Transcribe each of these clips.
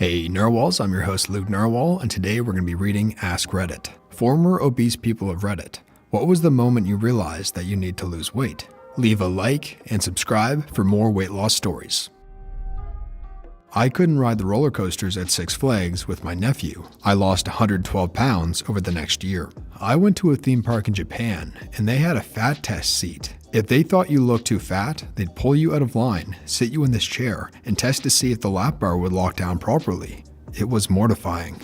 Hey Narwhals, I'm your host Luke Narwhal, and today we're going to be reading Ask Reddit. Former obese people of Reddit, what was the moment you realized that you need to lose weight? Leave a like and subscribe for more weight loss stories. I couldn't ride the roller coasters at Six Flags with my nephew. I lost 112 pounds over the next year. I went to a theme park in Japan, and they had a fat test seat. If they thought you looked too fat, they'd pull you out of line, sit you in this chair, and test to see if the lap bar would lock down properly. It was mortifying.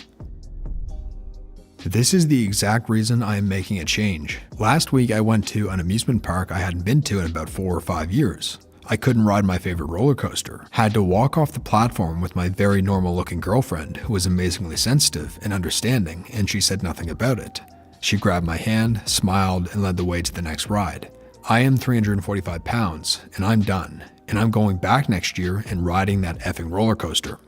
This is the exact reason I am making a change. Last week I went to an amusement park I hadn't been to in about 4 or 5 years. I couldn't ride my favorite roller coaster. Had to walk off the platform with my very normal looking girlfriend who was amazingly sensitive and understanding, and she said nothing about it. She grabbed my hand, smiled, and led the way to the next ride. I am 345 pounds, and I'm done, and I'm going back next year and riding that effing roller coaster.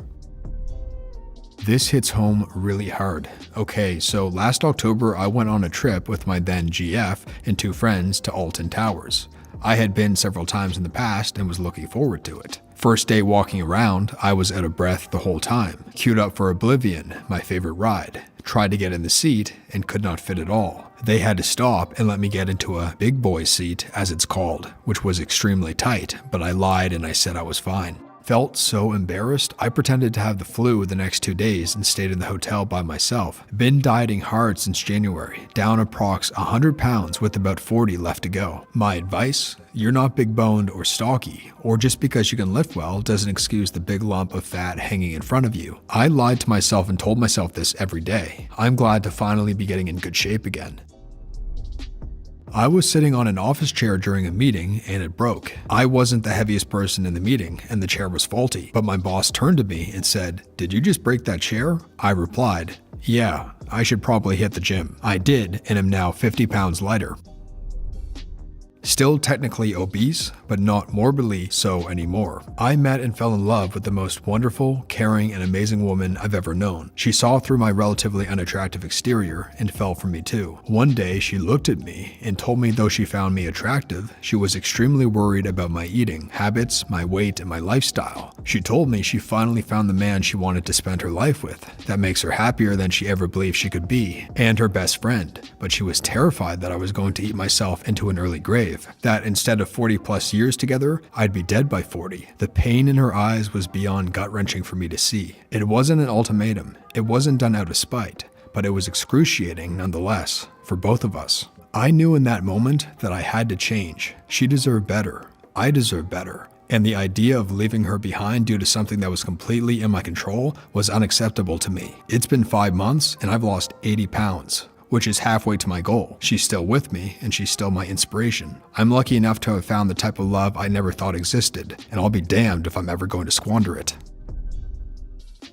This hits home really hard. Okay, so last October I went on a trip with my then GF and 2 friends to Alton Towers. I had been several times in the past and was looking forward to it. First day walking around, I was out of breath the whole time. Queued up for Oblivion, my favorite ride. Tried to get in the seat and could not fit at all. They had to stop and let me get into a big boy seat, as it's called, which was extremely tight, but I lied and I said I was fine. Felt so embarrassed, I pretended to have the flu the next 2 days and stayed in the hotel by myself. Been dieting hard since January, down approx 100 pounds with about 40 left to go. My advice? You're not big boned or stocky, or just because you can lift well doesn't excuse the big lump of fat hanging in front of you. I lied to myself and told myself this every day. I'm glad to finally be getting in good shape again. I was sitting on an office chair during a meeting and it broke. I wasn't the heaviest person in the meeting and the chair was faulty, but my boss turned to me and said, "Did you just break that chair?" I replied, "Yeah, I should probably hit the gym." I did and am now 50 pounds lighter. Still technically obese, but not morbidly so anymore. I met and fell in love with the most wonderful, caring, and amazing woman I've ever known. She saw through my relatively unattractive exterior and fell for me too. One day she looked at me and told me though she found me attractive, she was extremely worried about my eating habits, my weight, and my lifestyle. She told me she finally found the man she wanted to spend her life with. That makes her happier than she ever believed she could be, and her best friend. But she was terrified that I was going to eat myself into an early grave. That instead of 40 plus years together, I'd be dead by 40. The pain in her eyes was beyond gut-wrenching for me to see. It wasn't an ultimatum. It wasn't done out of spite, but it was excruciating nonetheless, for both of us. I knew in that moment that I had to change. She deserved better. I deserved better. And the idea of leaving her behind due to something that was completely in my control was unacceptable to me. It's been 5 months and I've lost 80 pounds. Which is halfway to my goal. She's still with me, and she's still my inspiration. I'm lucky enough to have found the type of love I never thought existed, and I'll be damned if I'm ever going to squander it.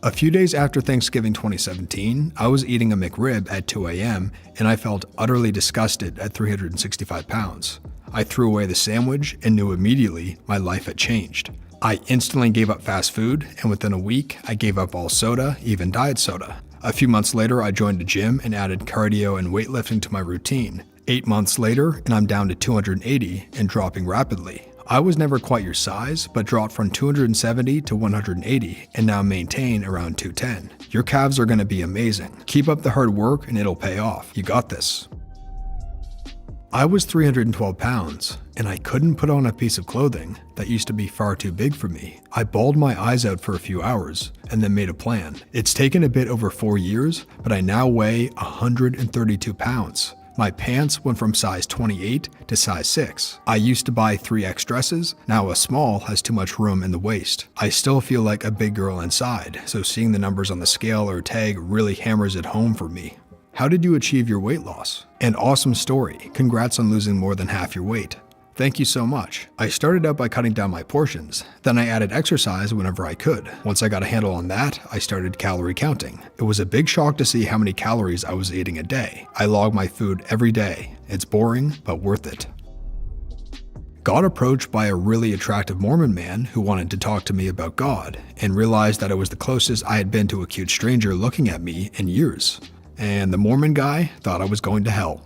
A few days after Thanksgiving 2017, I was eating a McRib at 2 a.m., and I felt utterly disgusted at 365 pounds. I threw away the sandwich and knew immediately my life had changed. I instantly gave up fast food, and within a week, I gave up all soda, even diet soda. A few months later, I joined a gym and added cardio and weightlifting to my routine. 8 months later, and I'm down to 280 and dropping rapidly. I was never quite your size, but dropped from 270 to 180 and now maintain around 210. Your calves are going to be amazing. Keep up the hard work and it'll pay off. You got this. I was 312 pounds, and I couldn't put on a piece of clothing that used to be far too big for me. I bawled my eyes out for a few hours, and then made a plan. It's taken a bit over 4 years, but I now weigh 132 pounds. My pants went from size 28 to size 6. I used to buy 3X dresses, now a small has too much room in the waist. I still feel like a big girl inside, so seeing the numbers on the scale or tag really hammers it home for me. How did you achieve your weight loss? An awesome story. Congrats on losing more than half your weight. Thank you so much. I started out by cutting down my portions. Then I added exercise whenever I could. Once I got a handle on that, I started calorie counting. It was a big shock to see how many calories I was eating a day. I log my food every day. It's boring, but worth it. Got approached by a really attractive Mormon man who wanted to talk to me about God, and realized that it was the closest I had been to a cute stranger looking at me in years. And the Mormon guy thought I was going to hell.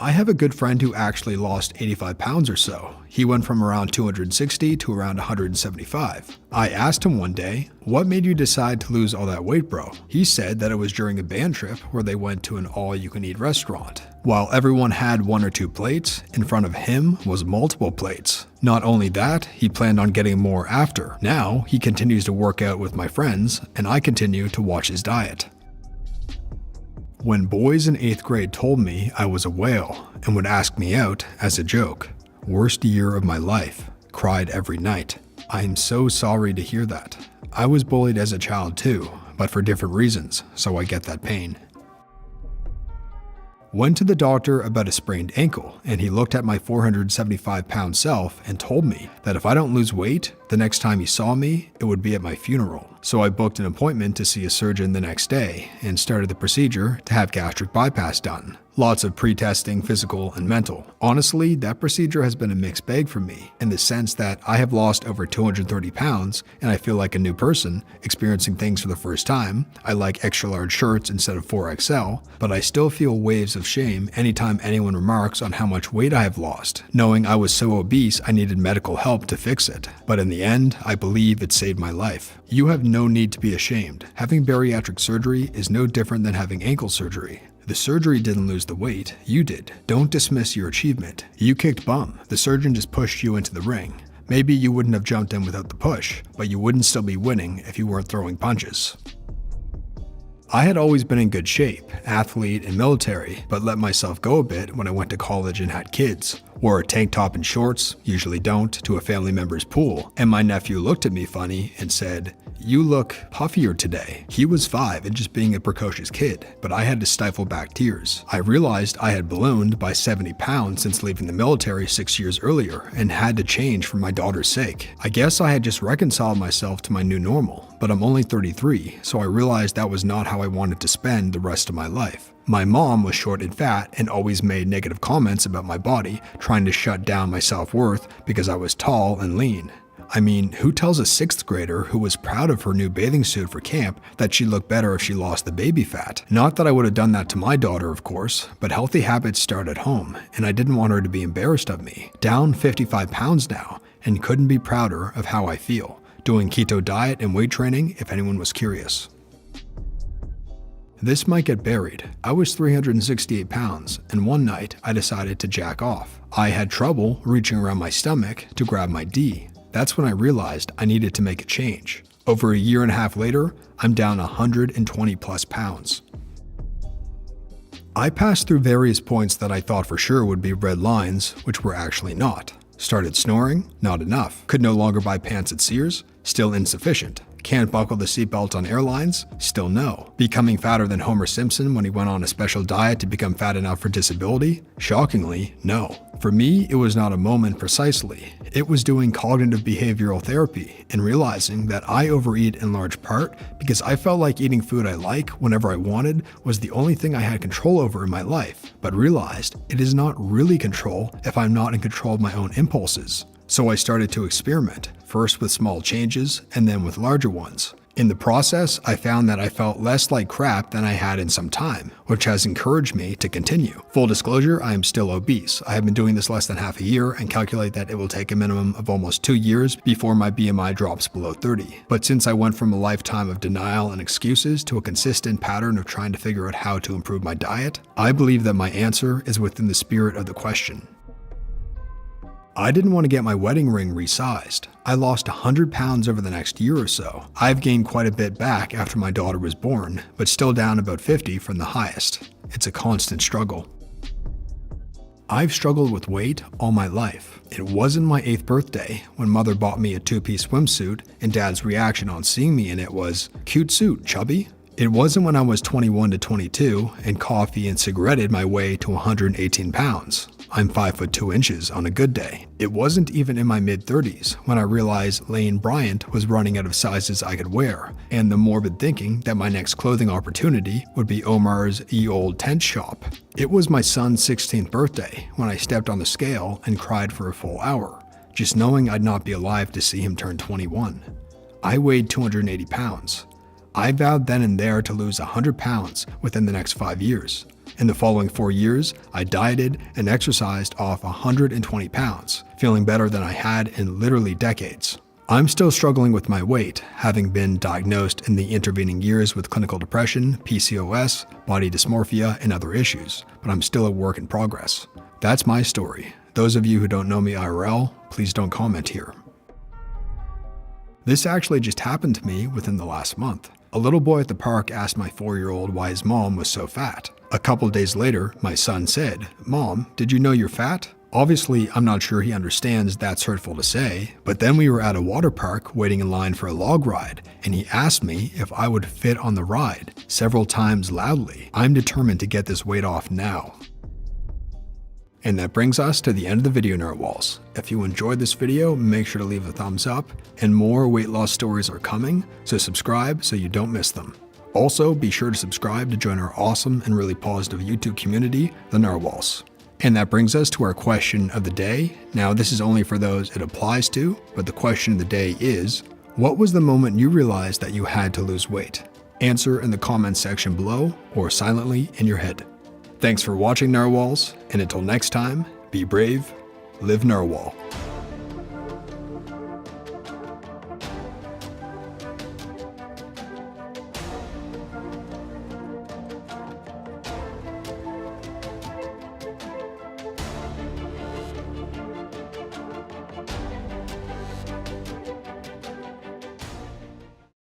I have a good friend who actually lost 85 pounds or so. He went from around 260 to around 175. I asked him one day, "What made you decide to lose all that weight, bro?" He said that it was during a band trip where they went to an all-you-can-eat restaurant. While everyone had 1 or 2 plates, in front of him was multiple plates. Not only that, he planned on getting more after. Now, he continues to work out with my friends, and I continue to watch his diet. When boys in 8th grade told me I was a whale and would ask me out as a joke, worst year of my life, cried every night. I am so sorry to hear that. I was bullied as a child too, but for different reasons, so I get that pain. Went to the doctor about a sprained ankle, and he looked at my 475-pound self and told me that if I don't lose weight, the next time he saw me, it would be at my funeral. So I booked an appointment to see a surgeon the next day and started the procedure to have gastric bypass done. Lots of pre-testing, physical and mental. Honestly, that procedure has been a mixed bag for me in the sense that I have lost over 230 pounds and I feel like a new person, experiencing things for the first time. I like extra large shirts instead of 4XL, but I still feel waves of shame anytime anyone remarks on how much weight I have lost, knowing I was so obese I needed medical help to fix it. But in the end, I believe it saved my life. You have no need to be ashamed. Having bariatric surgery is no different than having ankle surgery. The surgery didn't lose the weight, you did. Don't dismiss your achievement. You kicked bum. The surgeon just pushed you into the ring. Maybe you wouldn't have jumped in without the push, but you wouldn't still be winning if you weren't throwing punches. I had always been in good shape, athlete and military, but let myself go a bit when I went to college and had kids. Wore a tank top and shorts, usually don't, to a family member's pool, and my nephew looked at me funny and said, "You look puffier today." He was 5 and just being a precocious kid, but I had to stifle back tears. I realized I had ballooned by 70 pounds since leaving the military 6 years earlier and had to change for my daughter's sake. I guess I had just reconciled myself to my new normal, but I'm only 33, so I realized that was not how I wanted to spend the rest of my life. My mom was short and fat and always made negative comments about my body, trying to shut down my self-worth because I was tall and lean. I mean, who tells a 6th grader who was proud of her new bathing suit for camp that she'd look better if she lost the baby fat? Not that I would have done that to my daughter, of course, but healthy habits start at home, and I didn't want her to be embarrassed of me. Down 55 pounds now, and couldn't be prouder of how I feel. Doing keto diet and weight training, if anyone was curious. This might get buried. I was 368 pounds, and one night I decided to jack off. I had trouble reaching around my stomach to grab my D. That's when I realized I needed to make a change. Over a year and a half later, I'm down 120 plus pounds. I passed through various points that I thought for sure would be red lines, which were actually not. Started snoring? Not enough. Could no longer buy pants at Sears? Still insufficient. Can't buckle the seatbelt on airlines? Still no. Becoming fatter than Homer Simpson when he went on a special diet to become fat enough for disability? Shockingly, no. For me, it was not a moment precisely. It was doing cognitive behavioral therapy and realizing that I overeat in large part because I felt like eating food I like whenever I wanted was the only thing I had control over in my life, but realized it is not really control if I'm not in control of my own impulses. So I started to experiment, first with small changes and then with larger ones. In the process, I found that I felt less like crap than I had in some time, which has encouraged me to continue. Full disclosure, I am still obese. I have been doing this less than half a year and calculate that it will take a minimum of almost 2 years before my BMI drops below 30. But since I went from a lifetime of denial and excuses to a consistent pattern of trying to figure out how to improve my diet, I believe that my answer is within the spirit of the question. I didn't want to get my wedding ring resized. I lost 100 pounds over the next year or so. I've gained quite a bit back after my daughter was born, but still down about 50 from the highest. It's a constant struggle. I've struggled with weight all my life. It wasn't my 8th birthday when mother bought me a 2-piece swimsuit and dad's reaction on seeing me in it was, "Cute suit, chubby." It wasn't when I was 21 to 22 and coffee and cigaretted my way to 118 pounds. I'm 5'2" on a good day. It wasn't even in my mid-30s when I realized Lane Bryant was running out of sizes I could wear, and the morbid thinking that my next clothing opportunity would be Omar's Ye Olde Tent Shop. It was my son's 16th birthday when I stepped on the scale and cried for a full hour, just knowing I'd not be alive to see him turn 21. I weighed 280 pounds. I vowed then and there to lose 100 pounds within the next 5 years. In the following 4 years, I dieted and exercised off 120 pounds, feeling better than I had in literally decades. I'm still struggling with my weight, having been diagnosed in the intervening years with clinical depression, PCOS, body dysmorphia, and other issues, but I'm still a work in progress. That's my story. Those of you who don't know me IRL, please don't comment here. This actually just happened to me within the last month. A little boy at the park asked my 4-year-old why his mom was so fat. A couple days later, my son said, "Mom, did you know you're fat?" Obviously, I'm not sure he understands that's hurtful to say, but then we were at a water park waiting in line for a log ride, and he asked me if I would fit on the ride, several times loudly. I'm determined to get this weight off now. And that brings us to the end of the video, Narwhals. If you enjoyed this video, make sure to leave a thumbs up, and more weight loss stories are coming, so subscribe so you don't miss them. Also, be sure to subscribe to join our awesome and really positive YouTube community, the Narwhals. And that brings us to our question of the day. Now, this is only for those it applies to, but the question of the day is, what was the moment you realized that you had to lose weight? Answer in the comments section below or silently in your head. Thanks for watching, Narwhals, and until next time, be brave, live Narwhal.